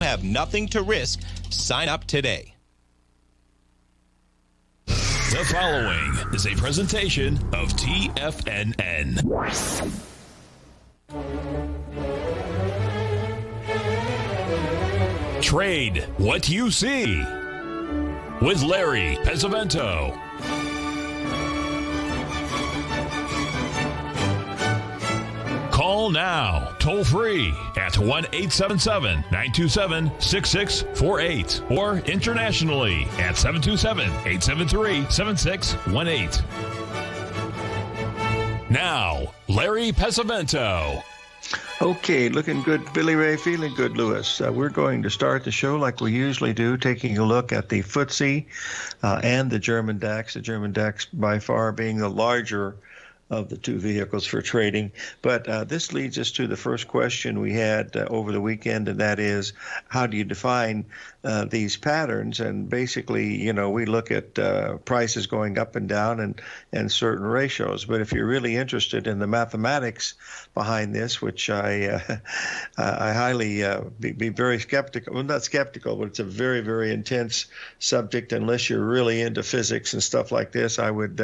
have nothing to risk. Sign up today. The following is a presentation of TFNN. Trade what you see with Larry Pesavento. Call now, toll free at 1-877-927-6648 or internationally at 727-873-7618. Now, Larry Pesavento. Okay, looking good, Billy Ray, feeling good, Lewis. We're going to start the show like we usually do, taking a look at the FTSE and the German DAX. The German DAX by far being the larger of the two vehicles for trading. But this leads us to the first question we had over the weekend, and that is, how do you define these patterns? And basically, you know, we look at prices going up and down and certain ratios. But if you're really interested in the mathematics behind this, which I highly be very skeptical, well, not skeptical, but it's a very, very intense subject. Unless you're really into physics and stuff like this, I would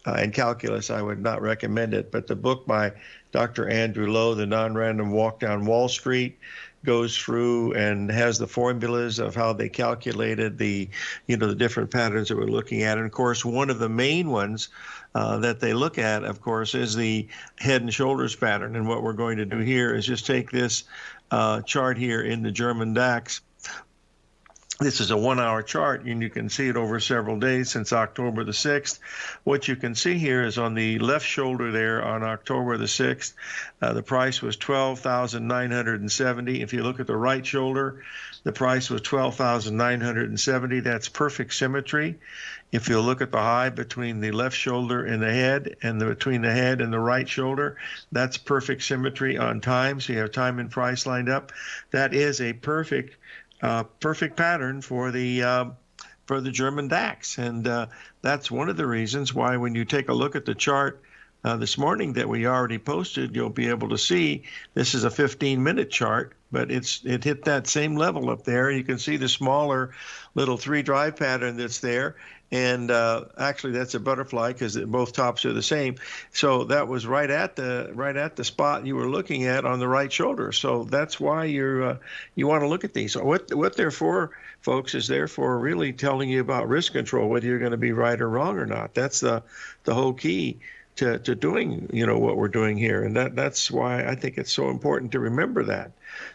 and calculus, I would not recommend it. But the book by Dr. Andrew Lowe, The Non-Random Walk Down Wall Street, goes through and has the formulas of how they calculated the different patterns that we're looking at. And of course, one of the main ones that they look at, of course, is the head and shoulders pattern. And what we're going to do here is just take this chart here in the German DAX. This is a 1-hour chart, and you can see it over several days since October the 6th. What you can see here is on the left shoulder there on October the 6th, the price was 12,970. If you look at the right shoulder, the price was 12,970. That's perfect symmetry. If you look at the high between the left shoulder and the head, and between the head and the right shoulder, that's perfect symmetry on time. So you have time and price lined up. That is a perfect pattern for the German DAX, and that's one of the reasons why when you take a look at the chart this morning that we already posted, you'll be able to see this is a 15-minute chart, but it hit that same level up there. You can see the smaller little 3-drive pattern that's there. And actually, that's a butterfly because both tops are the same. So that was right at the spot you were looking at on the right shoulder. So that's why you want to look at these. So what they're for, folks, is they're for really telling you about risk control, whether you're going to be right or wrong or not. That's the whole key to doing what we're doing here, and that's why I think it's so important to remember that.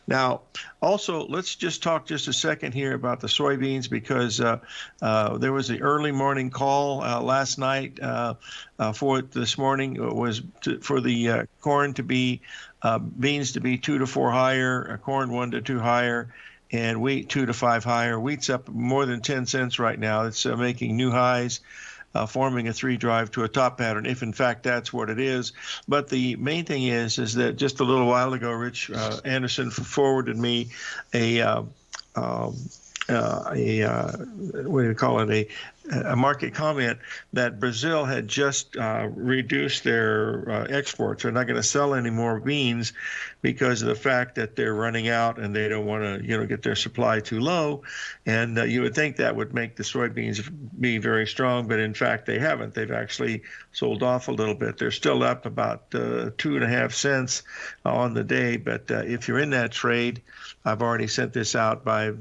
Now, also, let's just talk just a second here about the soybeans, because there was the early morning call last night for it this morning. It was for the corn to be beans to be 2 to 4 higher, corn 1 to 2 higher, and wheat 2 to 5 higher. Wheat's up more than 10 cents right now. It's making new highs. Forming a 3-drive to a top pattern, if in fact that's what it is. But the main thing is that just a little while ago, Rich Anderson forwarded me a what do you call it, a market comment that Brazil had just reduced their exports. They're not going to sell any more beans because of the fact that they're running out and they don't want to, get their supply too low. And you would think that would make the soybeans be very strong, but in fact they haven't. They've actually sold off a little bit. They're still up about 2.5 cents on the day. But if you're in that trade, I've already sent this out by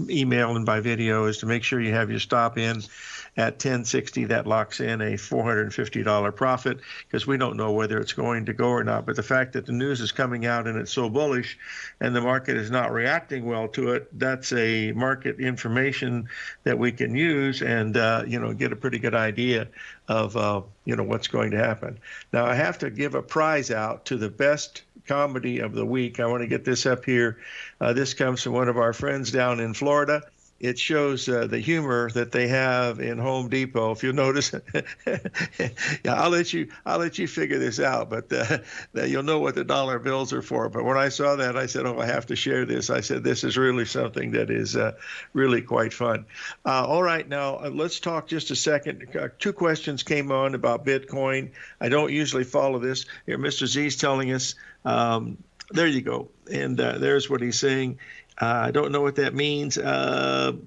email and by video, is to make sure you have your stop in at 1060. That locks in a $450 profit, because we don't know whether it's going to go or not. But the fact that the news is coming out and it's so bullish and the market is not reacting well to it, that's a market information that we can use and get a pretty good idea of what's going to happen. Now, I have to give a prize out to the best comedy of the week. I want to get this up here. This comes from one of our friends down in Florida. It shows the humor that they have in Home Depot. If you'll notice, yeah, I'll let you figure this out, but you'll know what the dollar bills are for. But when I saw that, I said, I have to share this. I said, this is really something that is really quite fun. All right, now let's talk just a second. 2 questions came on about Bitcoin. I don't usually follow this. Here, Mr. Z's telling us, there you go. there's what he's saying. I don't know what that means. Duffy,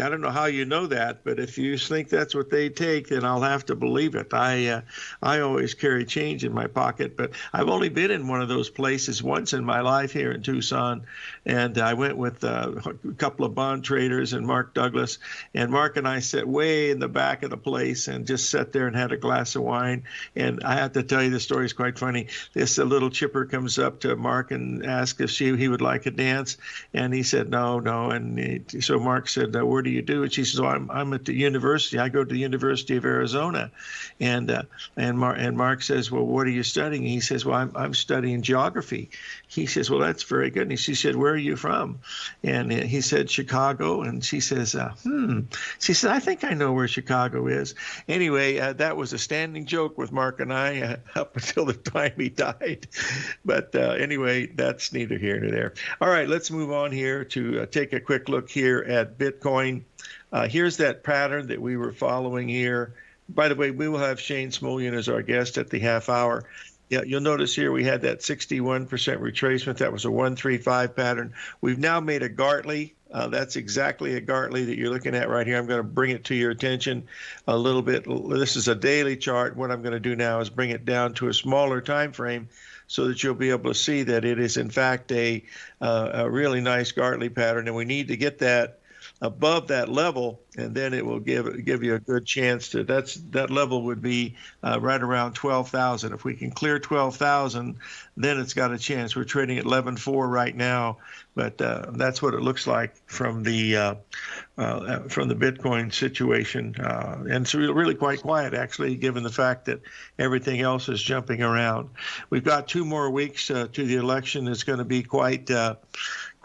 I don't know how you know that, but if you think that's what they take, then I'll have to believe it. I always carry change in my pocket, but I've only been in one of those places once in my life here in Tucson, and I went with a couple of bond traders and Mark Douglas, and Mark and I sat way in the back of the place and just sat there and had a glass of wine. And I have to tell you, the story is quite funny. This little chipper comes up to Mark and asks if he would like a dance. And he said, no. And so Mark said, where do you do it? She says, I'm at the university. I go to the University of Arizona. And Mark says, well, what are you studying? And he says, well, I'm studying geography. He says, well, that's very good. And she said, where are you from? And he said, Chicago. And she says, She said, I think I know where Chicago is. Anyway, that was a standing joke with Mark and I up until the time he died. But anyway, that's neither here nor there. All right, let's move on here to take a quick look here at Bitcoin. Here's that pattern that we were following here. By the way, we will have Shane Smolian as our guest at the half hour. Yeah, you'll notice here we had that 61% retracement. That was a 135 pattern. We've now made a Gartley. That's exactly a Gartley that you're looking at right here. I'm going to bring it to your attention a little bit. This is a daily chart. What I'm going to do now is bring it down to a smaller time frame so that you'll be able to see that it is, in fact, a really nice Gartley pattern. And we need to get that above that level, and then it will give you a good chance to. That level would be right around 12,000. If we can clear 12,000, then it's got a chance. We're trading at 11.4 right now, but that's what it looks like from the Bitcoin situation, and it's really quite quiet actually, given the fact that everything else is jumping around. We've got 2 more weeks to the election. It's going to be quite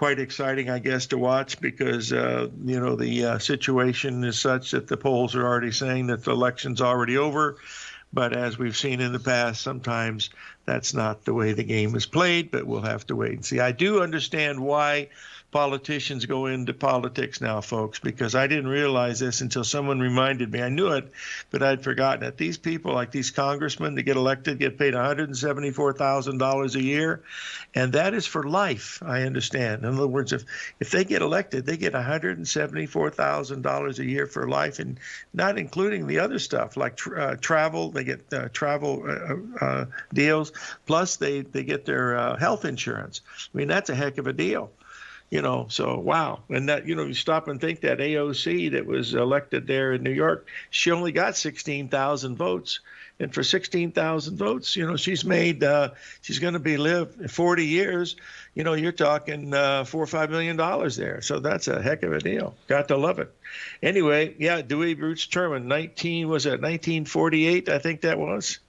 exciting, I guess, to watch because, the situation is such that the polls are already saying that the election's already over. But as we've seen in the past, sometimes that's not the way the game is played, but we'll have to wait and see. I do understand why politicians go into politics now, folks, because I didn't realize this until someone reminded me. I knew it, but I'd forgotten it. These people, like these congressmen that get elected, get paid $174,000 a year, and that is for life, I understand. In other words, if they get elected, they get $174,000 a year for life, and not including the other stuff like travel. They get travel deals, plus they get their health insurance. I mean, that's a heck of a deal. So wow. And that, you stop and think that AOC that was elected there in New York, she only got 16,000 votes. And for 16,000 votes, she's made, she's going to live 40 years. You're talking $4 or $5 million there. So that's a heck of a deal. Got to love it. Anyway, yeah, Dewey Roots Terman, 1948, I think that was.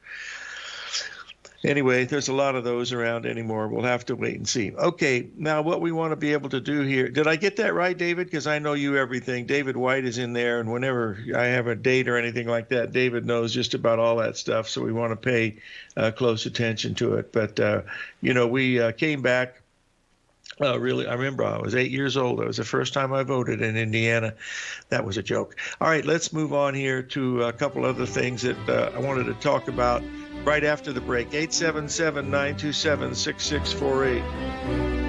Anyway, there's a lot of those around anymore. We'll have to wait and see. Okay, now what we want to be able to do here. Did I get that right, David? Because I know you everything. David White is in there, and whenever I have a date or anything like that, David knows just about all that stuff, so we want to pay close attention to it. But, we came back. Really, I remember I was 8 years old. It was the first time I voted in Indiana. That was a joke. All right, let's move on here to a couple other things that I wanted to talk about right after the break. 877-927-6648.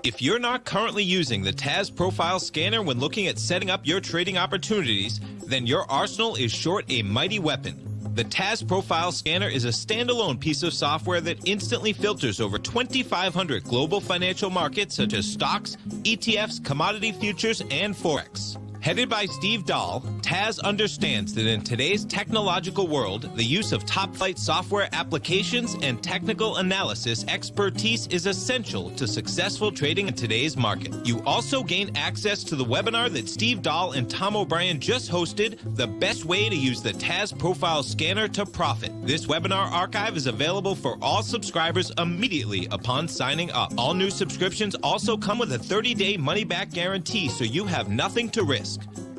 If you're not currently using the TAS Profile Scanner when looking at setting up your trading opportunities, then your arsenal is short a mighty weapon. The TAS Profile Scanner is a standalone piece of software that instantly filters over 2,500 global financial markets such as stocks, ETFs, commodity futures, and Forex. Headed by Steve Dahl, TAS understands that in today's technological world, the use of top-flight software applications and technical analysis expertise is essential to successful trading in today's market. You also gain access to the webinar that Steve Dahl and Tom O'Brien just hosted, The Best Way to Use the TAS Profile Scanner to Profit. This webinar archive is available for all subscribers immediately upon signing up. All new subscriptions also come with a 30-day money-back guarantee, so you have nothing to risk.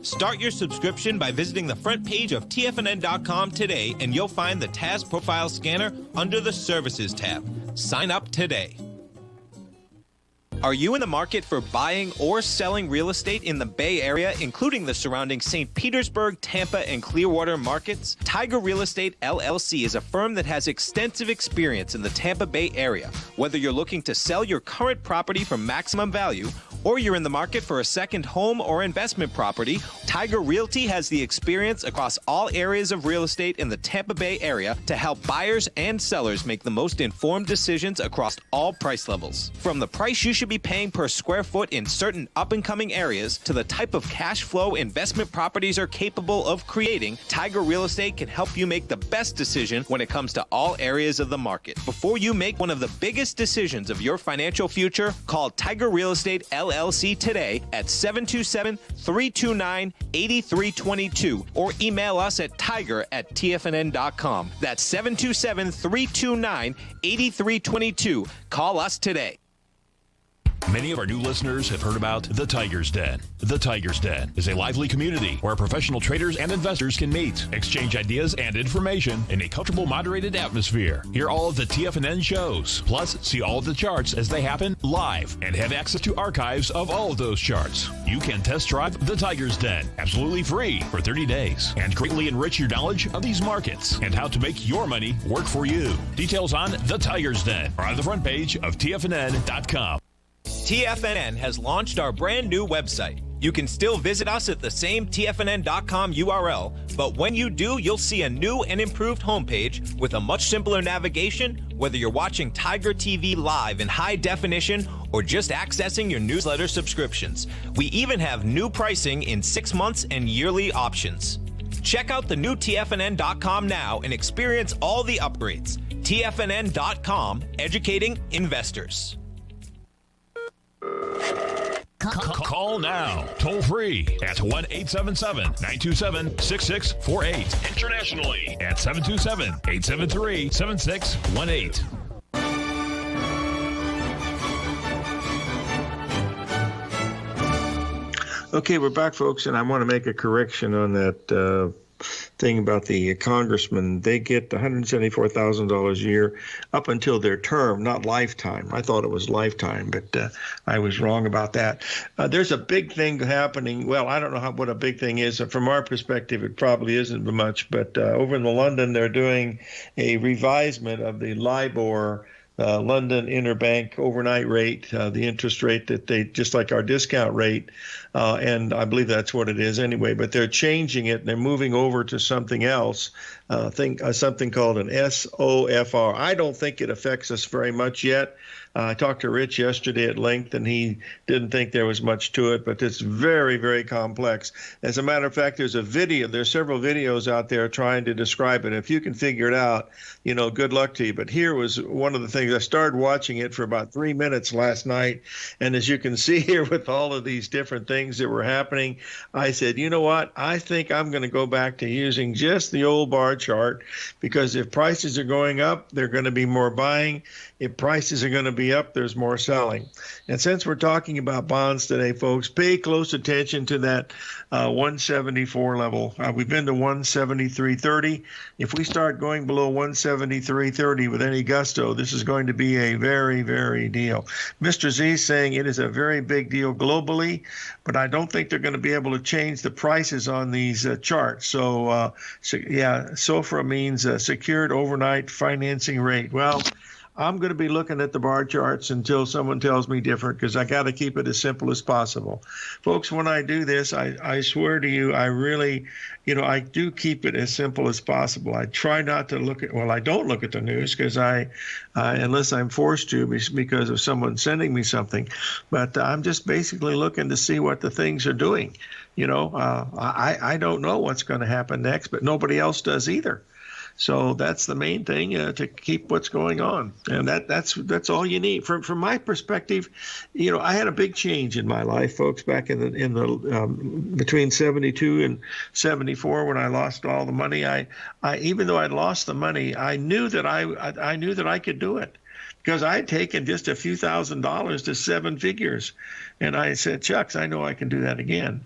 Start your subscription by visiting the front page of TFNN.com today, and you'll find the TAS Profile Scanner under the Services tab. Sign up today. Are you in the market for buying or selling real estate in the Bay Area, including the surrounding St. Petersburg, Tampa, and Clearwater markets? Tiger Real Estate LLC is a firm that has extensive experience in the Tampa Bay area. Whether you're looking to sell your current property for maximum value, or you're in the market for a second home or investment property, Tiger Realty has the experience across all areas of real estate in the Tampa Bay area to help buyers and sellers make the most informed decisions across all price levels. From the price you should be paying per square foot in certain up-and-coming areas to the type of cash flow investment properties are capable of creating, Tiger Real Estate can help you make the best decision when it comes to all areas of the market. Before you make one of the biggest decisions of your financial future, call Tiger Real Estate LLC today at 727-329-8322 or email us at tiger@tfnn.com. That's 727-329-8322. Call us today. Many of our new listeners have heard about The Tiger's Den. The Tiger's Den is a lively community where professional traders and investors can meet, exchange ideas and information in a comfortable, moderated atmosphere. Hear all of the TFNN shows, plus see all of the charts as they happen live and have access to archives of all of those charts. You can test drive The Tiger's Den absolutely free for 30 days and greatly enrich your knowledge of these markets and how to make your money work for you. Details on The Tiger's Den are on the front page of TFNN.com. TFNN has launched our brand new website. You can still visit us at the same TFNN.com URL, but when you do, you'll see a new and improved homepage with a much simpler navigation, whether you're watching Tiger TV live in high definition or just accessing your newsletter subscriptions. We even have new pricing in 6 months and yearly options. Check out the new TFNN.com now and experience all the upgrades. TFNN.com, educating investors. Call now, toll free at 1-877-927-6648. Internationally at 727-873-7618. Okay, we're back, folks, and I want to make a correction on that thing about the congressman. They get $174,000 a year up until their term, not lifetime. I thought it was lifetime, but I was wrong about that. There's a big thing happening. Well, I don't know what a big thing is. From our perspective, it probably isn't much, but over in London, they're doing a revisement of the LIBOR London interbank overnight rate, the interest rate that they, just like our discount rate, and I believe that's what it is anyway, but they're changing it and they're moving over to something else, something called an SOFR. I don't think it affects us very much yet. I talked to Rich yesterday at length, and he didn't think there was much to it, but it's very, very complex. As a matter of fact, there's several videos out there trying to describe it. If you can figure it out, good luck to you. But here was one of the things. I started watching it for about 3 minutes last night, and as you can see here with all of these different things that were happening, I said, you know what? I think I'm going to go back to using just the old bar chart, because if prices are going up, they're going to be more buying. If prices are going to be up, there's more selling. And since we're talking about bonds today, folks, pay close attention to that 174 level. We've been to 173.30. If we start going below 173.30 with any gusto, this is going to be a very, very deal. Mr. Z saying it is a very big deal globally, but I don't think they're going to be able to change the prices on these charts. So, SOFR means secured overnight financing rate. Well, I'm going to be looking at the bar charts until someone tells me different, because I got to keep it as simple as possible. Folks, when I do this, I swear to you, I really, I do keep it as simple as possible. I try not to I don't look at the news, because unless I'm forced to because of someone sending me something, but I'm just basically looking to see what the things are doing. I don't know what's going to happen next, but nobody else does either. So that's the main thing, to keep what's going on, and that's all you need. From my perspective, I had a big change in my life, folks, back in the between 72 and 74 when I lost all the money. I even though I'd lost the money, I knew that I could do it, because I had taken just a few $1,000s to seven figures, and I said, Chucks, I know I can do that again.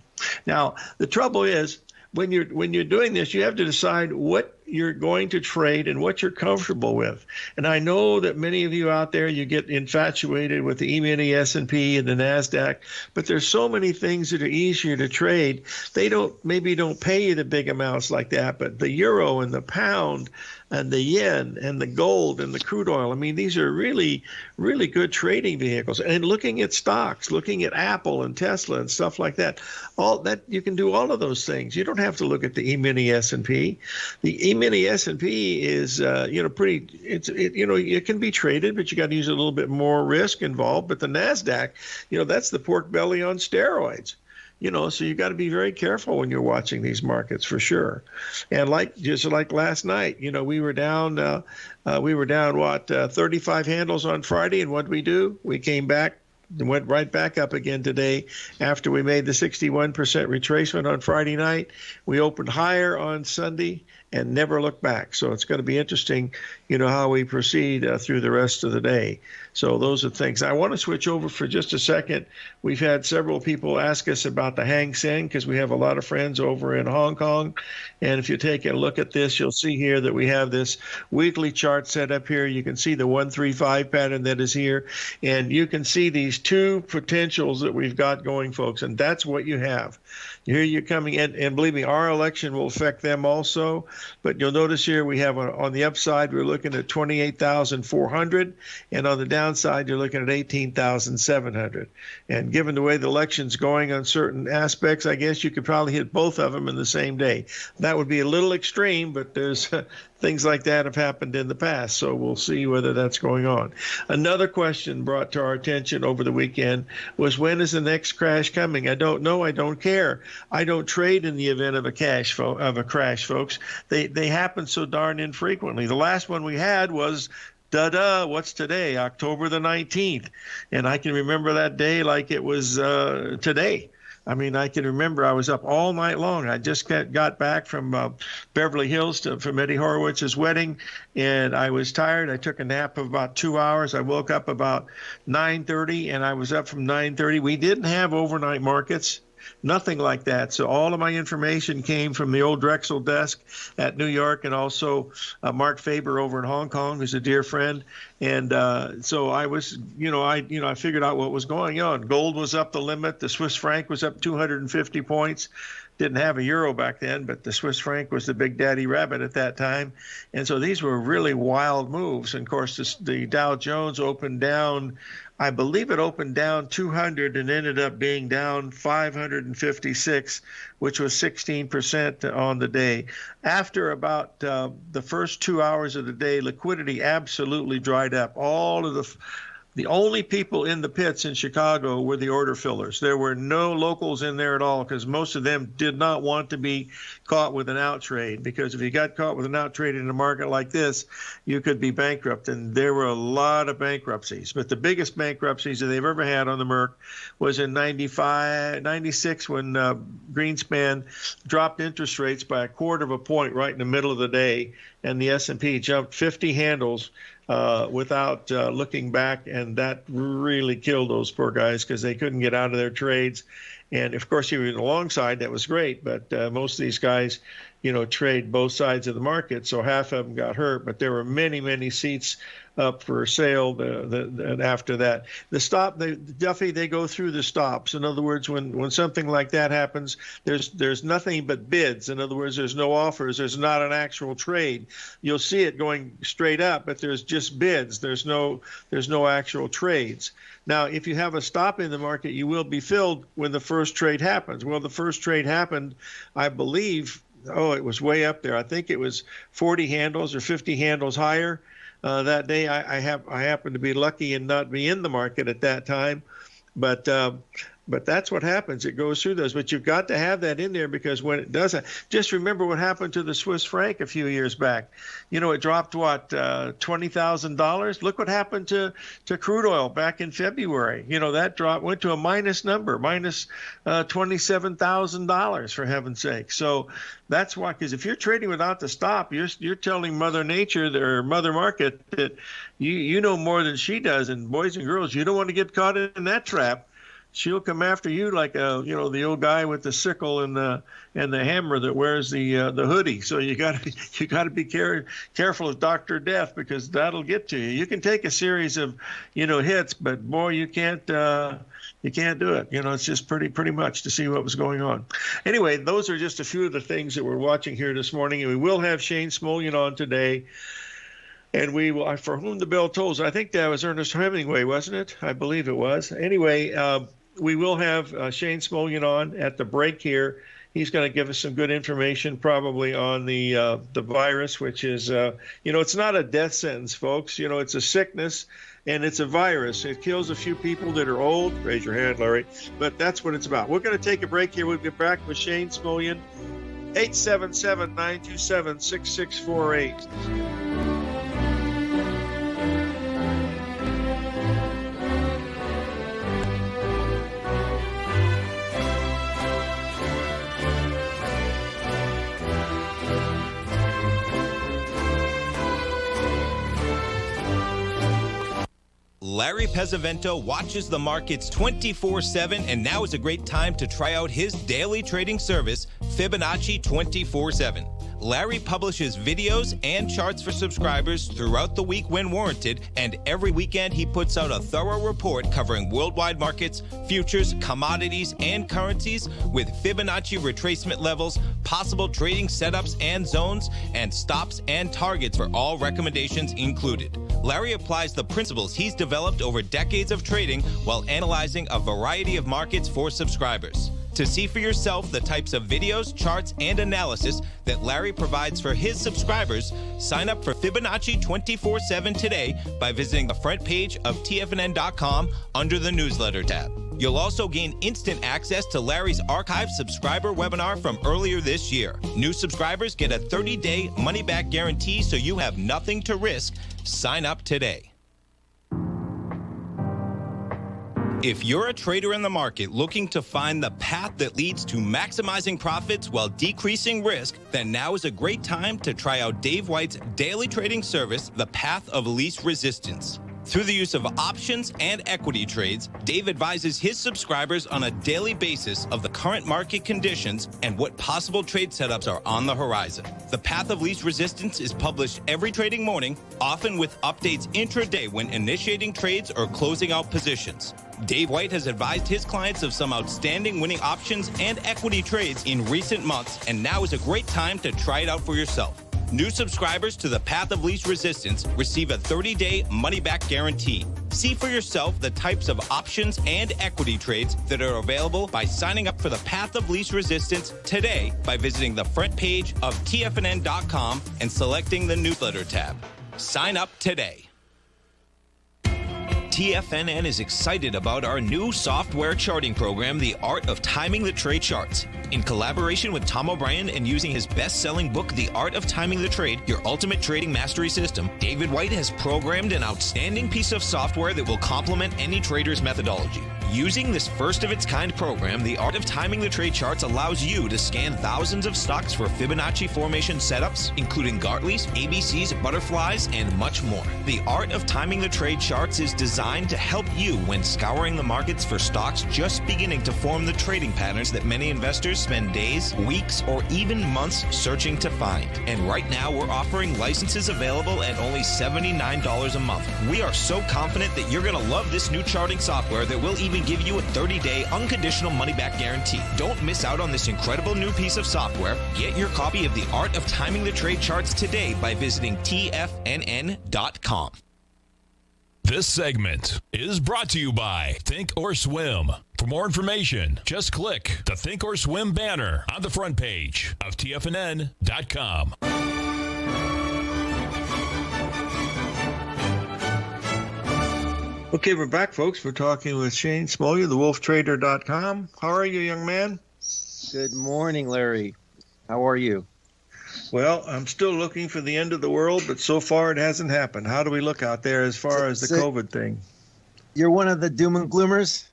Now, the trouble is when you're doing this, you have to decide what you're going to trade and what you're comfortable with. And I know that many of you out there, you get infatuated with the E-mini S&P and the NASDAQ, but there's so many things that are easier to trade. They maybe don't pay you the big amounts like that, but the euro and the pound and the yen and the gold and the crude oil, I mean, these are really, really good trading vehicles. And looking at stocks, looking at Apple and Tesla and stuff like that, all that you can do all of those things. You don't have to look at the E-mini S&P. The E-mini S&P is, pretty. It can be traded, but you got to use a little bit more risk involved. But the NASDAQ, that's the pork belly on steroids. So you got to be very careful when you're watching these markets for sure. And just like last night, we were down 35 handles on Friday, and what did we do? We came back and went right back up again today after we made the 61% retracement on Friday night. We opened higher on Sunday and never looked back. So it's going to be interesting, how we proceed through the rest of the day. So those are things. I want to switch over for just a second. We've had several people ask us about the Hang Seng because we have a lot of friends over in Hong Kong. And if you take a look at this, you'll see here that we have this weekly chart set up here. You can see the 135 pattern that is here. And you can see these two potentials that we've got going, folks. And that's what you have. Here you're coming in, and believe me, our election will affect them also. But you'll notice here we have on the upside, we're looking at 28,400, and on the downside, you're looking at 18,700. And given the way the election's going on certain aspects, I guess you could probably hit both of them in the same day. That would be a little extreme, but there's things like that have happened in the past, so we'll see whether that's going on. Another question brought to our attention over the weekend was, when is the next crash coming? I don't know. I don't care. I don't trade in the event of a crash, folks. They happen so darn infrequently. The last one we had was what's today? October the 19th. And I can remember that day like it was today. I mean, I can remember I was up all night long. I just got back from Beverly Hills from Eddie Horowitz's wedding, and I was tired. I took a nap of about 2 hours. I woke up about 9:30, and I was up from 9:30. We didn't have overnight markets. Nothing like that. So all of my information came from the old Drexel desk at New York, and also Mark Faber over in Hong Kong, who's a dear friend. And so I was, I figured out what was going on. Gold was up the limit. The Swiss franc was up 250 points. Didn't have a euro back then, but the Swiss franc was the big daddy rabbit at that time. And so these were really wild moves. And of course, the Dow Jones opened down, I believe it opened down 200 and ended up being down 556, which was 16% on the day. After about the first 2 hours of the day, liquidity absolutely dried up. All of the only people in the pits in Chicago were the order fillers. There were no locals in there at all because most of them did not want to be caught with an out trade, because if you got caught with an out trade in a market like this, you could be bankrupt. And there were a lot of bankruptcies. But the biggest bankruptcies that they've ever had on the Merc was in 96 when Greenspan dropped interest rates by 1/4 point right in the middle of the day, and the S&P jumped 50 handles without looking back, and that really killed those poor guys because they couldn't get out of their trades. And of course, you were on the long side, that was great, but most of these guys, trade both sides of the market, so half of them got hurt. But there were many, many seats up for sale after that. Duffy, they go through the stops. In other words, when something like that happens, there's nothing but bids. In other words, there's no offers. There's not an actual trade. You'll see it going straight up, but there's just bids. There's no actual trades. Now, if you have a stop in the market, you will be filled when the first trade happens. Well, the first trade happened, I believe, it was way up there. I think it was 40 handles or 50 handles higher. That day, I happened to be lucky and not be in the market at that time, but that's what happens. It goes through those. But you've got to have that in there, because when it doesn't, just remember what happened to the Swiss franc a few years back. It dropped $20,000. Look what happened to crude oil back in February. That drop went to a minus number, minus $27,000, for heaven's sake. So that's why, because if you're trading without the stop, you're telling Mother Nature or Mother Market that you know more than she does. And boys and girls, you don't want to get caught in that trap. she'll come after you like the old guy with the sickle and the hammer that wears the hoodie. So you got to be careful of Dr. Death, because that'll get to you. You can take a series of hits, but boy, you can't do it. It's just pretty much to see what was going on. Anyway, those are just a few of the things that we're watching here this morning, and we will have Shane Smolian on today. And we will, for whom the bell tolls, I think that was Ernest Hemingway, wasn't it? I believe it was. Anyway, we will have Shane Smolian on at the break here. He's going to give us some good information, probably on the virus, which is, it's not a death sentence, folks. It's a sickness, and it's a virus. It kills a few people that are old. Raise your hand, Larry. But that's what it's about. We're going to take a break here. We'll get back with Shane Smolian, 877-927-6648. Larry Pesavento watches the markets 24/7, and now is a great time to try out his daily trading service, Fibonacci 24/7. Larry publishes videos and charts for subscribers throughout the week when warranted, and every weekend he puts out a thorough report covering worldwide markets, futures, commodities, and currencies with Fibonacci retracement levels, possible trading setups and zones, and stops and targets for all recommendations included. Larry applies the principles he's developed over decades of trading while analyzing a variety of markets for subscribers. To see for yourself the types of videos, charts, and analysis that Larry provides for his subscribers, sign up for Fibonacci 24/7 today by visiting the front page of TFNN.com under the newsletter tab. You'll also gain instant access to Larry's archived subscriber webinar from earlier this year. New subscribers get a 30-day money-back guarantee, so you have nothing to risk. Sign up today. If you're a trader in the market looking to find the path that leads to maximizing profits while decreasing risk, then now is a great time to try out Dave White's daily trading service, The Path of Least Resistance. Through the use of options and equity trades, Dave advises his subscribers on a daily basis of the current market conditions and what possible trade setups are on the horizon. The Path of Least Resistance is published every trading morning, often with updates intraday when initiating trades or closing out positions. Dave White has advised his clients of some outstanding winning options and equity trades in recent months, and now is a great time to try it out for yourself. New subscribers to the Path of Least Resistance receive a 30-day money-back guarantee. See for yourself the types of options and equity trades that are available by signing up for the Path of Least Resistance today by visiting the front page of TFNN.com and selecting the newsletter tab. Sign up today. TFNN is excited about our new software charting program, The Art of Timing the Trade Charts. In collaboration with Tom O'Brien and using his best-selling book, The Art of Timing the Trade, Your Ultimate Trading Mastery System, David White has programmed an outstanding piece of software that will complement any trader's methodology. Using this first-of-its-kind program, The Art of Timing the Trade Charts allows you to scan thousands of stocks for Fibonacci formation setups, including Gartley's, ABCs, butterflies, and much more. The Art of Timing the Trade Charts is designed to help you when scouring the markets for stocks just beginning to form the trading patterns that many investors spend days, weeks, or even months searching to find. And right now, we're offering licenses available at only $79 a month. We are so confident that you're going to love this new charting software that will even give you a 30-day unconditional money-back guarantee. Don't miss out on this incredible new piece of software. Get your copy of The Art of Timing the Trade Charts today by visiting TFNN.com. This segment is brought to you by Think or Swim. For more information, just click the Think or Swim banner on the front page of TFNN.com. Okay, we're back, folks. We're talking with Shane Smolian, thewolftrader.com. How are you, young man? Good morning, Larry. How are you? Well, I'm still looking for the end of the world, but so far it hasn't happened. How do we look out there as far as the COVID thing? You're one of the doom and gloomers?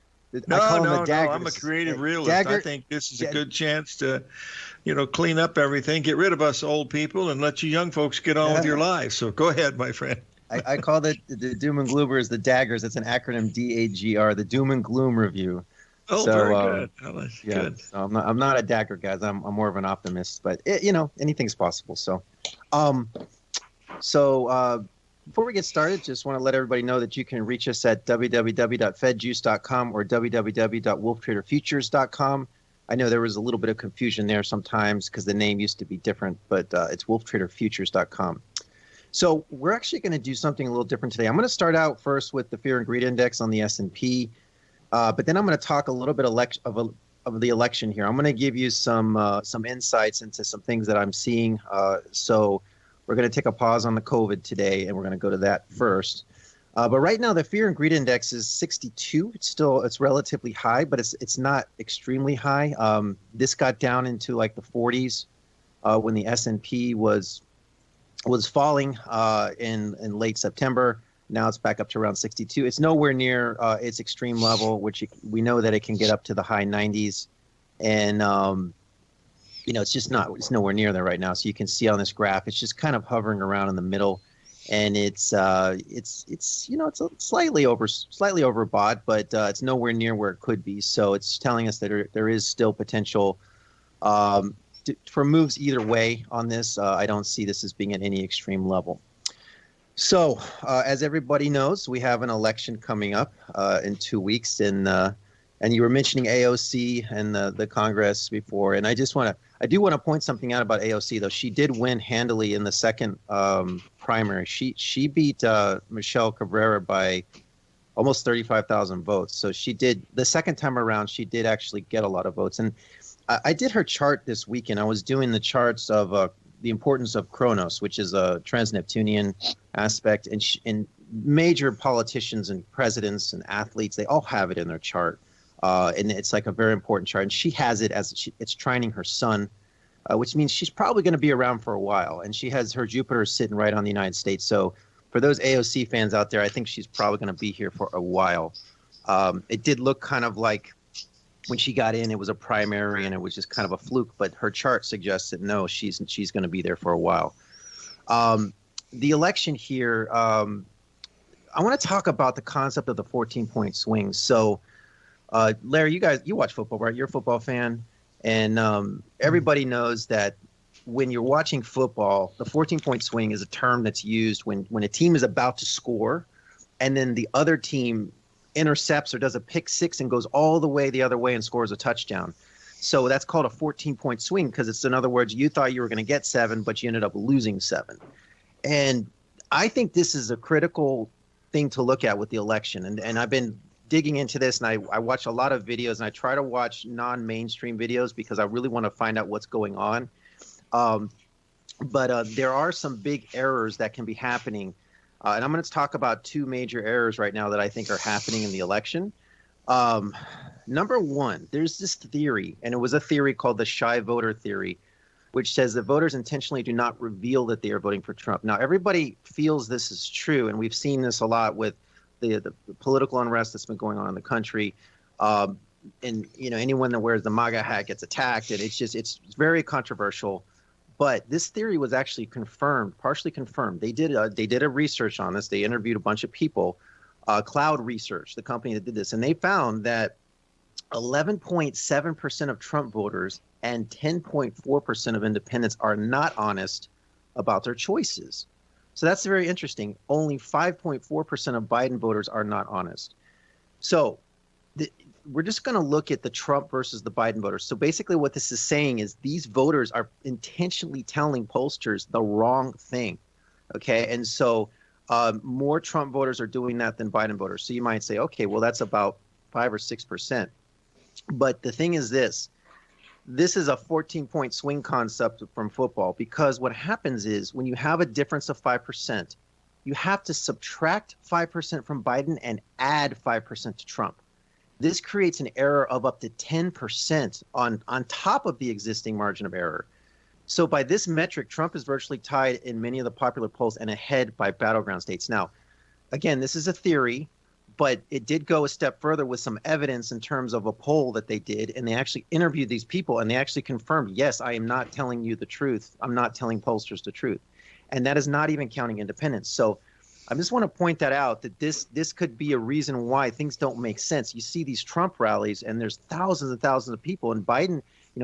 No, I'm a creative realist. I think this is a good chance to, clean up everything, get rid of us old people, and let you young folks get on with your lives. So go ahead, my friend. I call it the doom and gloomers, the daggers. It's an acronym, DAGR, the Doom and Gloom Review. Oh, So very good. That was yeah, good. so I'm not a dagger, guys. I'm more of an optimist, but anything's possible. Um, so before we get started, just want to let everybody know that you can reach us at www.fedjuice.com or www.wolftraderfutures.com. I know there was a little bit of confusion there sometimes because the name used to be different, but it's wolftraderfutures.com. So we're actually going to do something a little different today. I'm going to start out first with the Fear and Greed Index on the S&P, but then I'm going to talk a little bit of the election here. I'm going to give you some insights into some things that I'm seeing. So we're going to take a pause on the COVID today, and we're going to go to that first. But right now, the Fear and Greed Index is 62. It's relatively high, but it's not extremely high. This got down into like the 40s when the S&P was falling in late September. Now it's back up to around 62. It's nowhere near its extreme level, which we know that it can get up to the high 90s, and it's nowhere near there right now. So you can see on this graph, it's just kind of hovering around in the middle, and it's slightly overbought, but it's nowhere near where it could be. So it's telling us that there is still potential for moves either way on this. I don't see this as being at any extreme level. So as everybody knows, we have an election coming up in 2 weeks, and you were mentioning AOC and the Congress before, and I do want to point something out about AOC, though. She did win handily in the second primary. She beat Michelle Cabrera by almost 35,000 votes. So she did, the second time around, she did actually get a lot of votes. And I did her chart this weekend. I was doing the charts of the importance of Kronos, which is a trans-Neptunian aspect, and major politicians and presidents and athletes, they all have it in their chart. And it's like a very important chart. And she has it as it's trining her sun, which means she's probably going to be around for a while. And she has her Jupiter sitting right on the United States. So for those AOC fans out there, I think she's probably going to be here for a while. It did look kind of like when she got in, it was a primary and it was just kind of a fluke. But her chart suggests that no, she's going to be there for a while. The election here, I want to talk about the concept of the 14-point swing. So Larry, you watch football, right? You're a football fan, and everybody knows that when you're watching football, the 14-point swing is a term that's used when a team is about to score, and then the other team intercepts or does a pick six and goes all the way the other way and scores a touchdown. So that's called a 14-point swing because it's, in other words, you thought you were going to get 7, but you ended up losing 7. And I think this is a critical thing to look at with the election, and I've been digging into this, and I watch a lot of videos, and I try to watch non-mainstream videos because I really want to find out what's going on. But there are some big errors that can be happening, and I'm going to talk about 2 major errors right now that I think are happening in the election. Number one, there's this theory, and it was a theory called the shy voter theory, which says that voters intentionally do not reveal that they are voting for Trump. Now, everybody feels this is true, and we've seen this a lot with the political unrest that's been going on in the country. And anyone that wears the MAGA hat gets attacked, and it's very controversial. But this theory was actually partially confirmed. They did a research on this. They interviewed a bunch of people, Cloud Research, the company that did this, and they found that 11.7% of Trump voters and 10.4% of independents are not honest about their choices. So that's very interesting. Only 5.4% of Biden voters are not honest. So we're just going to look at the Trump versus the Biden voters. So basically what this is saying is these voters are intentionally telling pollsters the wrong thing. Okay. And so more Trump voters are doing that than Biden voters. So you might say, okay, well, that's about 5 or 6%. But the thing is this is a 14-point swing concept from football, because what happens is when you have a difference of 5%, you have to subtract 5% from Biden and add 5% to Trump. This creates an error of up to 10% on top of the existing margin of error. So by this metric, Trump is virtually tied in many of the popular polls and ahead by battleground states. Now, again, this is a theory, but it did go a step further with some evidence in terms of a poll that they did, and they actually interviewed these people, and they actually confirmed, yes, I am not telling you the truth. I'm not telling pollsters the truth. And that is not even counting independents. So I just want to point that out, that this could be a reason why things don't make sense. You see these Trump rallies, and there's thousands and thousands of people, and Biden,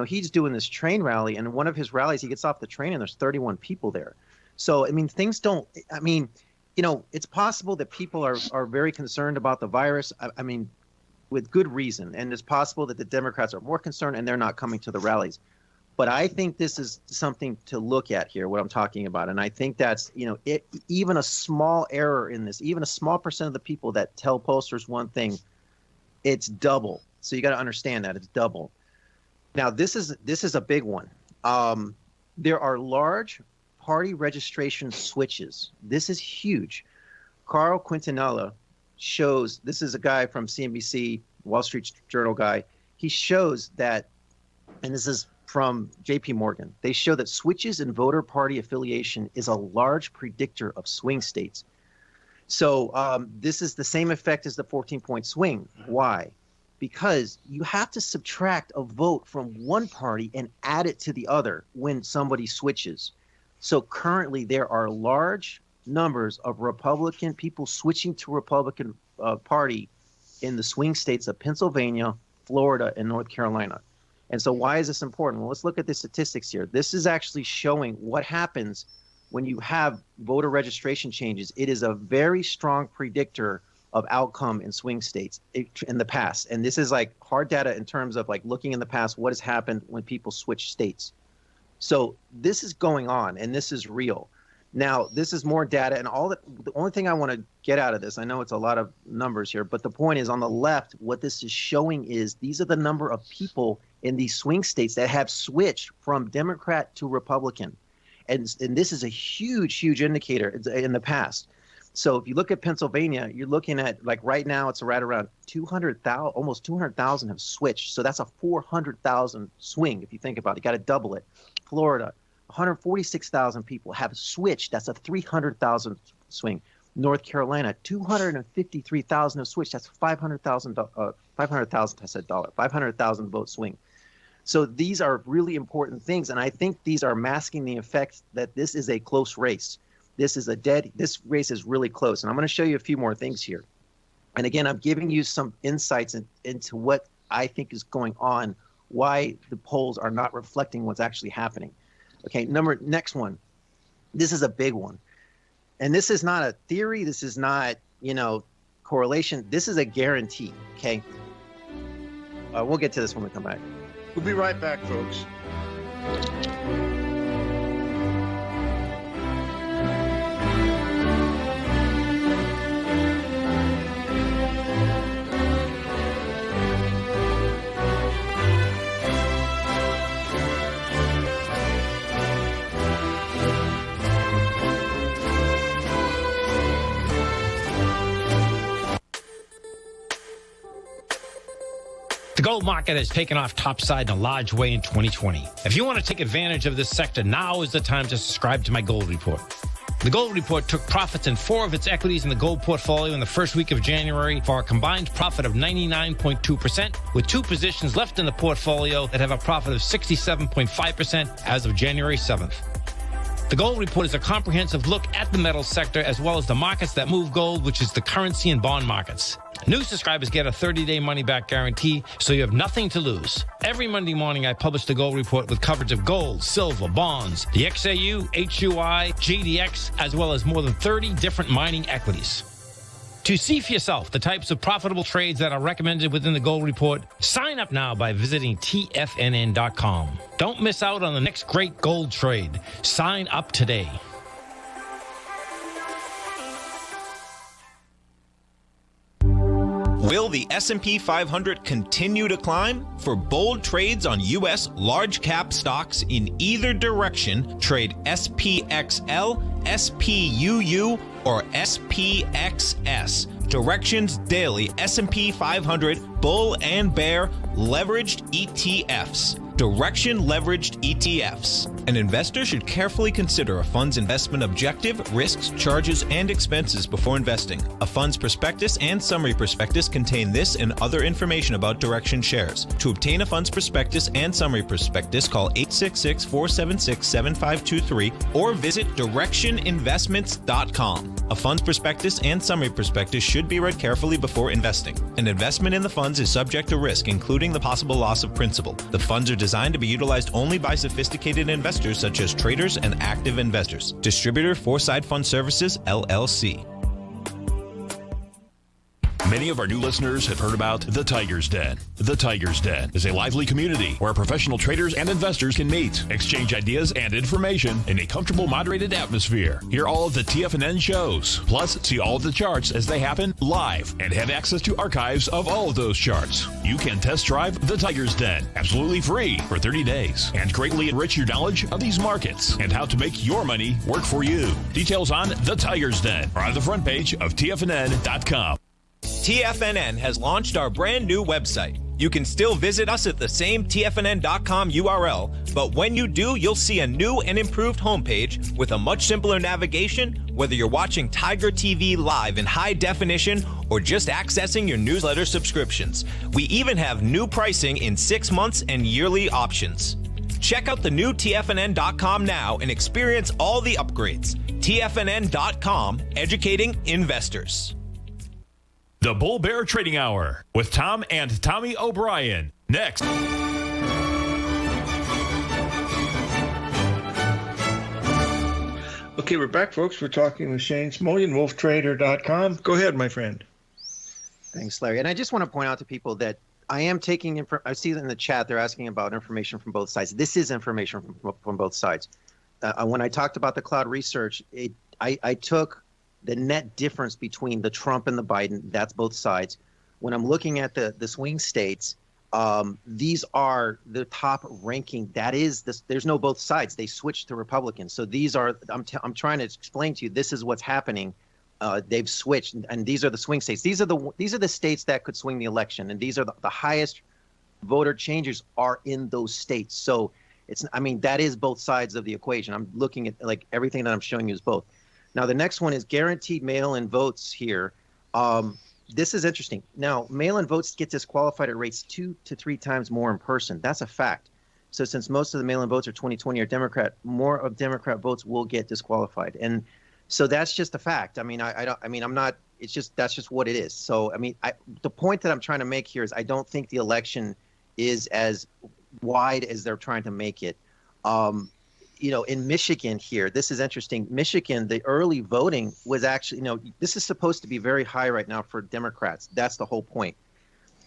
he's doing this train rally, and in one of his rallies, he gets off the train, and there's 31 people there. So, things don't, it's possible that people are very concerned about the virus, with good reason, and it's possible that the Democrats are more concerned, and they're not coming to the rallies. But I think this is something to look at here, what I'm talking about. And I think that's, even a small error in this, even a small percent of the people that tell pollsters one thing, it's double. So you got to understand that it's double. Now, this is a big one. There are large party registration switches. This is huge. Carl Quintanilla shows, this is a guy from CNBC, Wall Street Journal guy. He shows that, and this is from JP Morgan, they show that switches in voter party affiliation is a large predictor of swing states. So this is the same effect as the 14-point swing. Why? Because you have to subtract a vote from one party and add it to the other when somebody switches. So currently there are large numbers of Republican people switching to Republican Party in the swing states of Pennsylvania, Florida, and North Carolina. And so why is this important? Well, let's look at the statistics here. This is actually showing what happens when you have voter registration changes. It is a very strong predictor of outcome in swing states in the past. And this is like hard data in terms of like looking in the past, what has happened when people switch states. So this is going on, and this is real. Now, this is more data, and the only thing I want to get out of this, I know it's a lot of numbers here, but the point is on the left, what this is showing is these are the number of people in these swing states that have switched from Democrat to Republican. And this is a huge, huge indicator in the past. So if you look at Pennsylvania, you're looking at, like right now, it's right around 200,000, almost 200,000 have switched. So that's a 400,000 swing if you think about it. You got to double it. Florida, 146,000 people have switched. That's a 300,000 swing. North Carolina, 253,000 have switched. That's 500,000. 500,000. I said dollar. 500,000 vote swing. So these are really important things, and I think these are masking the effect that this is a close race. This race is really close, and I'm going to show you a few more things here. And again, I'm giving you some insights into what I think is going on, why the polls are not reflecting what's actually happening. Okay, next one. This is a big one. And this is not a theory. This is not, correlation. This is a guarantee, okay? We'll get to this when we come back. We'll be right back, folks. The gold market has taken off topside in a large way in 2020. If you want to take advantage of this sector, now is the time to subscribe to my gold report. The gold report took profits in 4 of its equities in the gold portfolio in the first week of January for a combined profit of 99.2%, with 2 positions left in the portfolio that have a profit of 67.5% as of January 7th. The gold report is a comprehensive look at the metals sector as well as the markets that move gold, which is the currency and bond markets. New subscribers get a 30-day money-back guarantee, so you have nothing to lose. Every Monday morning, I publish the Gold Report with coverage of gold, silver, bonds, the XAU, HUI, GDX, as well as more than 30 different mining equities. To see for yourself the types of profitable trades that are recommended within the Gold Report, sign up now by visiting TFNN.com. Don't miss out on the next great gold trade. Sign up today. Will the S&P 500 continue to climb? For bold trades on U.S. large-cap stocks in either direction, trade SPXL, SPUU, or SPXS. Directions Daily S&P 500 Bull and Bear Leveraged ETFs. Direction Leveraged ETFs. An investor should carefully consider a fund's investment objective, risks, charges, and expenses before investing. A fund's prospectus and summary prospectus contain this and other information about Direction shares. To obtain a fund's prospectus and summary prospectus, call 866-476-7523 or visit directioninvestments.com. A fund's prospectus and summary prospectus should be read carefully before investing. An investment in the funds is subject to risk, including the possible loss of principal. The funds are designed to be utilized only by sophisticated investors such as traders and active investors. Distributor Foreside Fund Services, LLC. Many of our new listeners have heard about the Tiger's Den. The Tiger's Den is a lively community where professional traders and investors can meet, exchange ideas and information in a comfortable, moderated atmosphere. Hear all of the TFNN shows, plus see all of the charts as they happen live and have access to archives of all of those charts. You can test drive the Tiger's Den absolutely free for 30 days and greatly enrich your knowledge of these markets and how to make your money work for you. Details on the Tiger's Den are on the front page of TFNN.com. TFNN has launched our brand new website. You can still visit us at the same TFNN.com URL, but when you do, you'll see a new and improved homepage with a much simpler navigation, whether you're watching Tiger TV live in high definition or just accessing your newsletter subscriptions. We even have new pricing in 6 months and yearly options. Check out the new TFNN.com now and experience all the upgrades. TFNN.com, educating investors. The Bull Bear Trading Hour with Tom and Tommy O'Brien. Next. Okay, we're back, folks. We're talking with Shane Smolian, wolftrader.com. Go ahead, my friend. Thanks, Larry. And I just want to point out to people that I am taking I see that in the chat they're asking about information from both sides. This is information from both sides. When I talked about the cloud research, I took the net difference between the Trump and the Biden. That's both sides. When I'm looking at the swing states, these are the top ranking. That is this. There's no both sides. They switched to Republicans. So these are. I'm trying to explain to you. This is what's happening. They've switched, and these are the swing states. These are the states that could swing the election, and these are the highest voter changes are in those states. So it's. I mean, that is both sides of the equation. I'm looking at like everything that I'm showing you is both. Now, the next one is guaranteed mail-in votes here. This is interesting. Now, mail-in votes get disqualified at rates 2 to 3 times more in person. That's a fact. So since most of the mail-in votes are 2020 or Democrat, more of Democrat votes will get disqualified. And so that's just a fact. I mean, I'm not, it's just, that's just what it is. So, I mean, the point that I'm trying to make here is I don't think the election is as wide as they're trying to make it. You know, in Michigan here, this is interesting. Michigan, the early voting was actually, you know, this is supposed to be very high right now for Democrats. That's the whole point.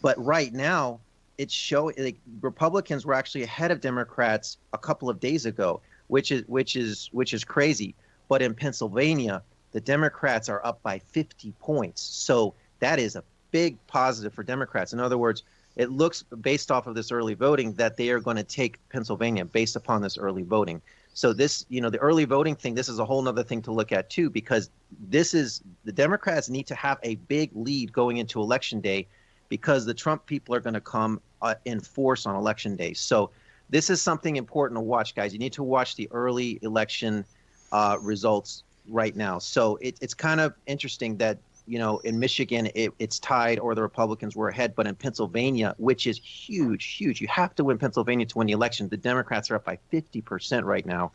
But right now, it's showing like Republicans were actually ahead of Democrats a couple of days ago, which is crazy. But in Pennsylvania, the Democrats are up by 50 points. So that is a big positive for Democrats. In other words, it looks based off of this early voting that they are going to take Pennsylvania based upon this early voting. So this, you know, the early voting thing, this is a whole nother thing to look at too, because this is the Democrats need to have a big lead going into Election Day because the Trump people are going to come in force on Election Day. So this is something important to watch, guys. You need to watch the early election results right now. So it's kind of interesting that, you know, in Michigan, it's tied or the Republicans were ahead. But in Pennsylvania, which is huge, you have to win Pennsylvania to win the election. The Democrats are up by 50% right now.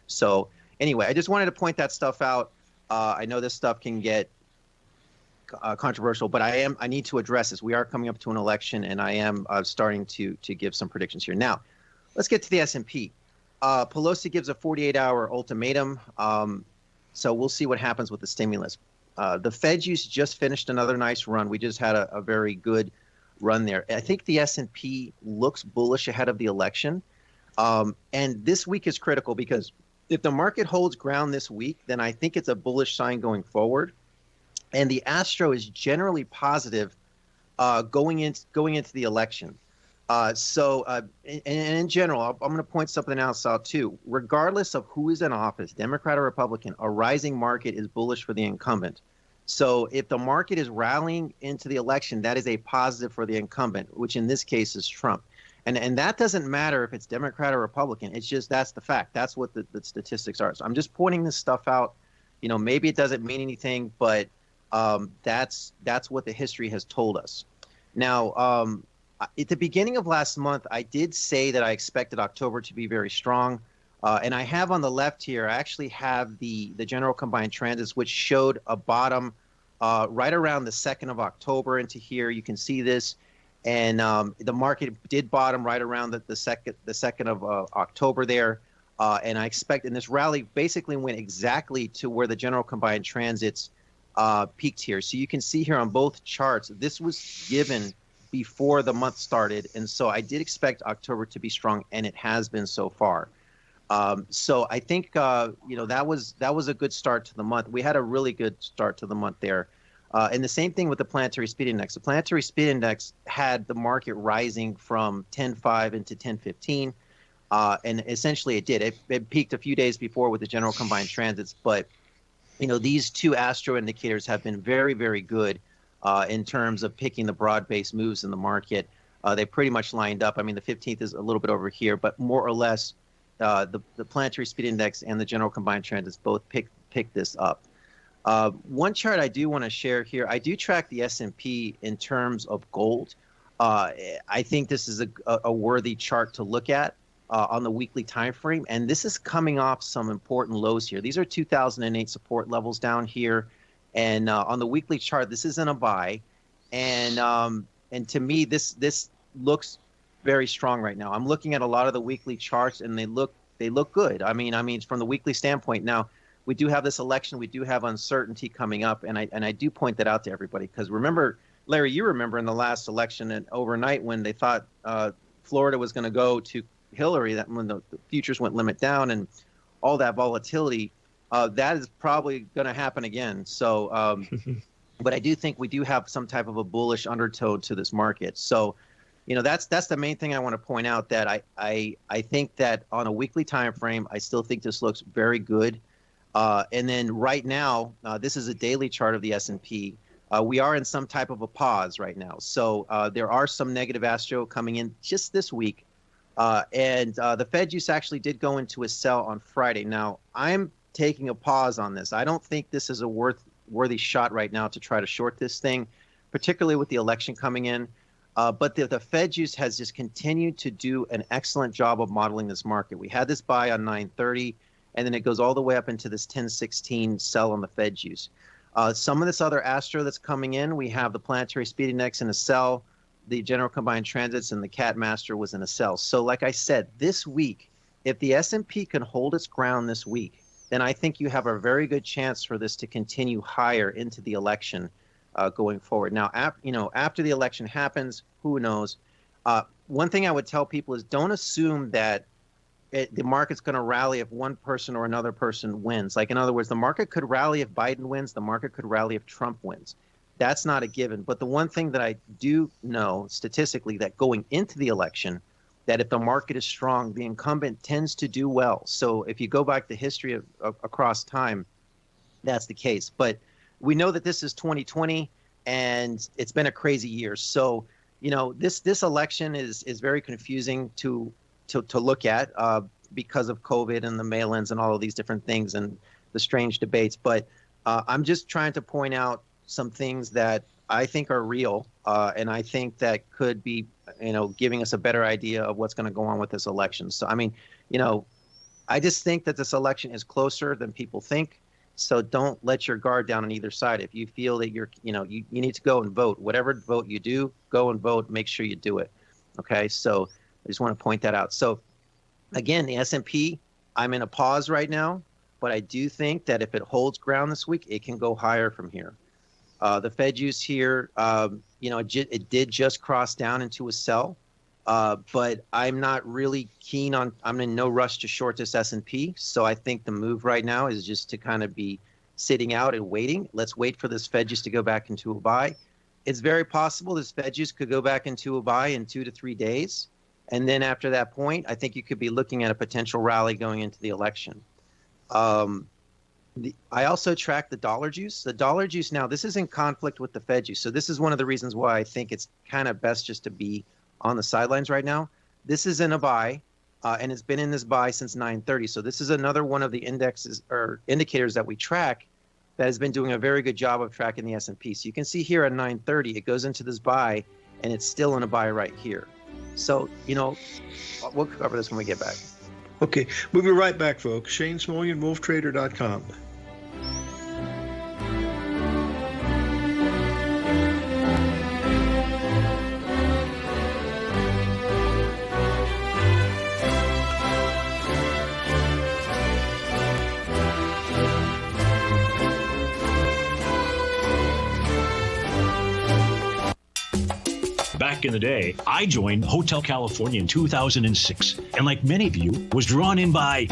So anyway, I just wanted to point that stuff out. I know this stuff can get controversial, but I need to address this. We are coming up to an election, and I am starting to give some predictions here. Now, let's get to the S&P. Pelosi gives a 48-hour ultimatum. So we'll see what happens with the stimulus. The Fed just finished another nice run. We just had a very good run there. I think the S&P looks bullish ahead of the election. And this week is critical because if the market holds ground this week, then I think it's a bullish sign going forward. And the Astro is generally positive going into the election. So in general, I'm going to point something else out too. Regardless of who is in office, Democrat or Republican, a rising market is bullish for the incumbent. So if the market is rallying into the election, that is a positive for the incumbent, which in this case is Trump. And that doesn't matter if it's Democrat or Republican. It's just that's the fact. That's what the statistics are. So I'm just pointing this stuff out. You know, maybe it doesn't mean anything, but that's what the history has told us. Now, at the beginning of last month, I did say that I expected October to be very strong. And I have on the left here, I actually have the general combined transits, which showed a bottom right around the 2nd of October into here. You can see this. And the market did bottom right around the 2nd of October there. And I expect, and this rally basically went exactly to where the general combined transits peaked here. So you can see here on both charts, this was given before the month started. And so I did expect October to be strong, and it has been so far. So I think, that was a good start to the month. We had a really good start to the month there. And the same thing with the Planetary Speed Index. The Planetary Speed Index had the market rising from 10.5 into 10.15. And essentially it did. It peaked a few days before with the general combined transits. But, these two astro indicators have been very, very good in terms of picking the broad-based moves in the market. They pretty much lined up. I mean, the 15th is a little bit over here, but more or less the Planetary Speed Index and the general combined transits both picked this up. One chart I do want to share here, I do track the S&P in terms of gold. I think this is a worthy chart to look at on the weekly time frame, and this is coming off some important lows here. These are 2008 support levels down here, and on the weekly chart, this isn't a buy, and to me, this looks very strong right now. I'm looking at a lot of the weekly charts, and they look good. I mean, from the weekly standpoint now. We do have this election. We do have uncertainty coming up, and I do point that out to everybody because remember, Larry, you remember in the last election and overnight when they thought Florida was going to go to Hillary, that when the futures went limit down and all that volatility, that is probably going to happen again. So, but I do think we do have some type of a bullish undertone to this market. So, that's the main thing I want to point out. That I think that on a weekly time frame, I still think this looks very good. And then right now, this is a daily chart of the S&P. We are in some type of a pause right now. So there are some negative astro coming in just this week. And the Fed juice actually did go into a sell on Friday. Now, I'm taking a pause on this. I don't think this is a worthy shot right now to try to short this thing, particularly with the election coming in. But the Fed juice has just continued to do an excellent job of modeling this market. We had this buy on 930. And then it goes all the way up into this 1016 sell on the Fed juice. Some of this other astro that's coming in, we have the Planetary Speed Index in a sell, the general combined transits, and the Cat Master was in a sell. So like I said, this week, if the S&P can hold its ground this week, then I think you have a very good chance for this to continue higher into the election going forward. Now, after the election happens, who knows? One thing I would tell people is don't assume that the market's going to rally if one person or another person wins. Like, in other words, the market could rally if Biden wins. The market could rally if Trump wins. That's not a given. But the one thing that I do know statistically that going into the election, that if the market is strong, the incumbent tends to do well. So if you go back to history across time, that's the case. But we know that this is 2020, and it's been a crazy year. So, this election is very confusing to look at because of COVID and the mail-ins and all of these different things and the strange debates. But I'm just trying to point out some things that I think are real and I think that could be, giving us a better idea of what's going to go on with this election. So, I just think that this election is closer than people think. So don't let your guard down on either side. If you feel that you need to go and vote, whatever vote you do, go and vote, make sure you do it. Okay. So I just want to point that out. So again, the S&P, I'm in a pause right now, but I do think that if it holds ground this week, it can go higher from here. The Fed juice here, it did just cross down into a sell, but I'm not really keen on, I'm in no rush to short this S&P. So I think the move right now is just to kind of be sitting out and waiting. Let's wait for this Fed juice to go back into a buy. It's very possible this Fed juice could go back into a buy in 2 to 3 days. And then after that point, I think you could be looking at a potential rally going into the election. I also track the dollar juice. The dollar juice now, this is in conflict with the Fed juice. So this is one of the reasons why I think it's kind of best just to be on the sidelines right now. This is in a buy, and it's been in this buy since 9:30. So this is another one of the indexes or indicators that we track that has been doing a very good job of tracking the S&P. So you can see here at 9:30, it goes into this buy, and it's still in a buy right here. So, we'll cover this when we get back. Okay, we'll be right back, folks. Shane Smolian, wolftrader.com. Back in the day, I joined Hotel California in 2006, and like many of you, was drawn in by,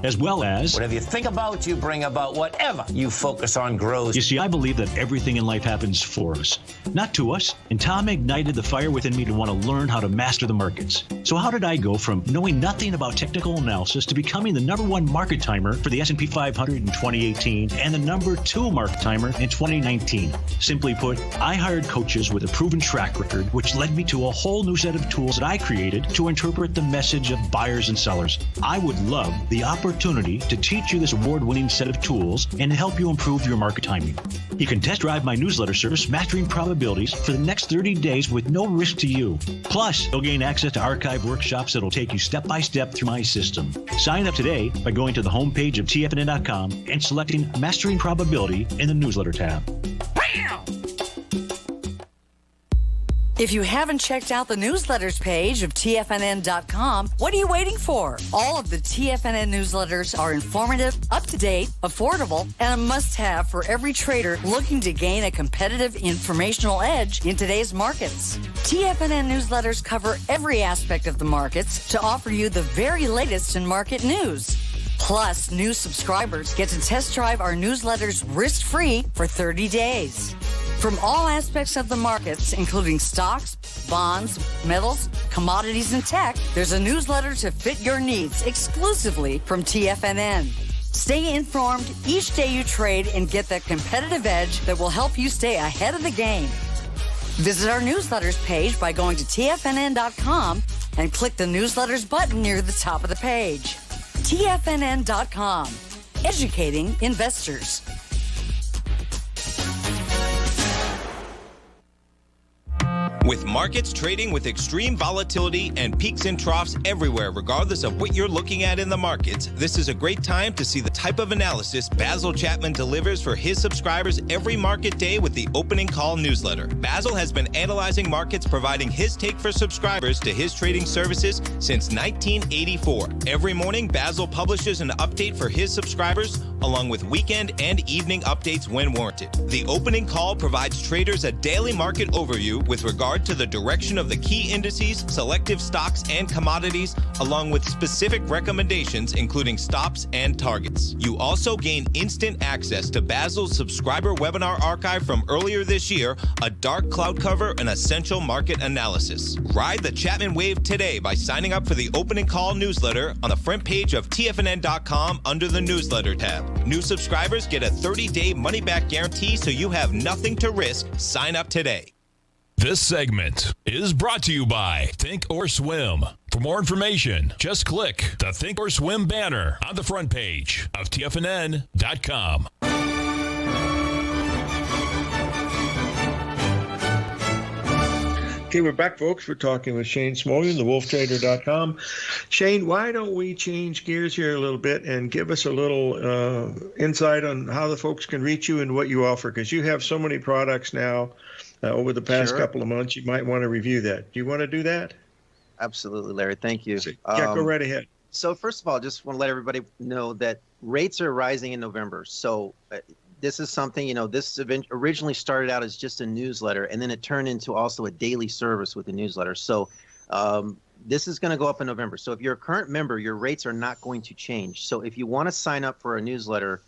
as well as, whatever you think about, you bring about. Whatever you focus on grows. You see, I believe that everything in life happens for us, not to us. And Tom ignited the fire within me to want to learn how to master the markets. So how did I go from knowing nothing about technical analysis to becoming the #1 market timer for the S&P 500 in 2018 and the #2 market timer in 2019? Simply put, I hired coaches with a proven track record, which led me to a whole new set of tools that I created to interpret the message of buyers and sellers. I would love the opportunity to teach you this award-winning set of tools and help you improve your market timing. You can test drive my newsletter service, Mastering Probabilities, for the next 30 days with no risk to you. Plus, you'll gain access to archive workshops that'll take you step by step through my system. Sign up today by going to the homepage of TFNN.com and selecting Mastering Probability in the newsletter tab. If you haven't checked out the newsletters page of TFNN.com, what are you waiting for? All of the TFNN newsletters are informative, up-to-date, affordable, and a must-have for every trader looking to gain a competitive informational edge in today's markets. TFNN newsletters cover every aspect of the markets to offer you the very latest in market news. Plus, new subscribers get to test drive our newsletters risk-free for 30 days. From all aspects of the markets, including stocks, bonds, metals, commodities, and tech, there's a newsletter to fit your needs exclusively from TFNN. Stay informed each day you trade and get that competitive edge that will help you stay ahead of the game. Visit our newsletters page by going to TFNN.com and click the newsletters button near the top of the page. TFNN.com, educating investors. With markets trading with extreme volatility and peaks and troughs everywhere, regardless of what you're looking at in the markets, this is a great time to see the type of analysis Basil Chapman delivers for his subscribers every market day with the Opening Call newsletter. Basil has been analyzing markets, providing his take for subscribers to his trading services since 1984. Every morning, Basil publishes an update for his subscribers, along with weekend and evening updates when warranted. The Opening Call provides traders a daily market overview with regard to the direction of the key indices, selective stocks, and commodities, along with specific recommendations, including stops and targets. You also gain instant access to Basil's subscriber webinar archive from earlier this year, a dark cloud cover, and essential market analysis. Ride the Chapman wave today by signing up for the Opening Call newsletter on the front page of TFNN.com under the newsletter tab. New subscribers get a 30-day money-back guarantee, so you have nothing to risk. Sign up today. This segment is brought to you by Think or Swim. For more information, just click the Think or Swim banner on the front page of TFNN.com. Okay, we're back, folks. We're talking with Shane Smolian, thewolftrader.com. Shane, why don't we change gears here a little bit and give us a little insight on how the folks can reach you and what you offer? Because you have so many products now over the past couple of months. You might want to review that. Do you want to do that? Absolutely, Larry. Thank you. Yeah, go right ahead. So first of all, just want to let everybody know that rates are rising in November. So this is something, this event originally started out as just a newsletter, and then it turned into also a daily service with the newsletter. So this is going to go up in November. So if you're a current member, your rates are not going to change. So if you want to sign up for a newsletter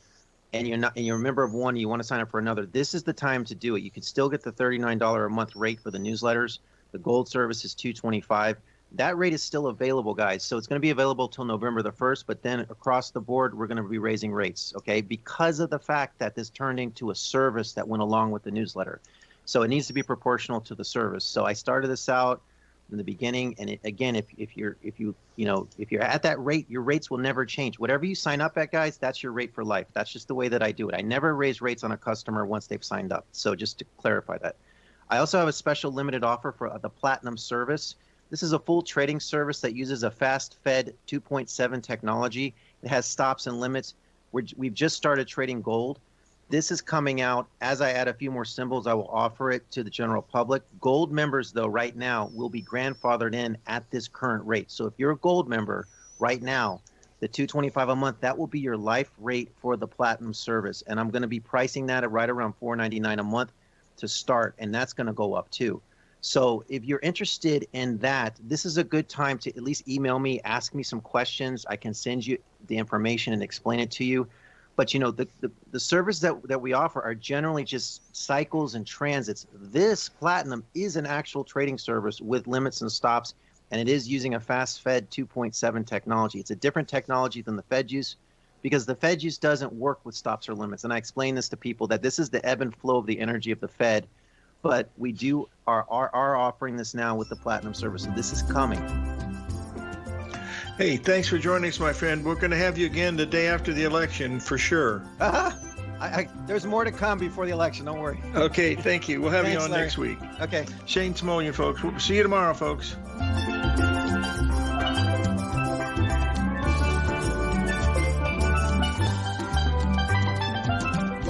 and you're a member of one, you want to sign up for another, this is the time to do it. You can still get the $39 a month rate for the newsletters. The gold service is $225. That rate is still available, guys. So it's going to be available till November the 1st, but then across the board, we're going to be raising rates, okay? Because of the fact that this turned into a service that went along with the newsletter. So it needs to be proportional to the service. So I started this out in the beginning, and if you're at that rate, your rates will never change. Whatever you sign up at, guys, that's your rate for life. That's just the way that I do it. I never raise rates on a customer once they've signed up. So just to clarify that. I also have a special limited offer for the Platinum service. This is a full trading service that uses a fast Fed 2.7 technology. It has stops and limits. We've just started trading gold. This is coming out. As I add a few more symbols, I will offer it to the general public. Gold members, though, right now will be grandfathered in at this current rate. So if you're a gold member right now, the $225 a month, that will be your life rate for the platinum service. And I'm going to be pricing that at right around $499 a month to start, and that's going to go up too. So if you're interested in that, this is a good time to at least email me, ask me some questions. I can send you the information and explain it to you. But, you know, the service that we offer are generally just cycles and transits. This platinum is an actual trading service with limits and stops, and it is using a fast Fed 2.7 technology. It's a different technology than the Fed use because the Fed use doesn't work with stops or limits. And I explain this to people that this is the ebb and flow of the energy of the Fed. But we are offering this now with the platinum service, and this is coming. Hey, thanks for joining us, my friend. We're going to have you again the day after the election for sure. There's more to come before the election. Don't worry. Okay, thank you. We'll have you on Larry. next week. Okay. Shane Smolian, folks. We'll see you tomorrow, folks.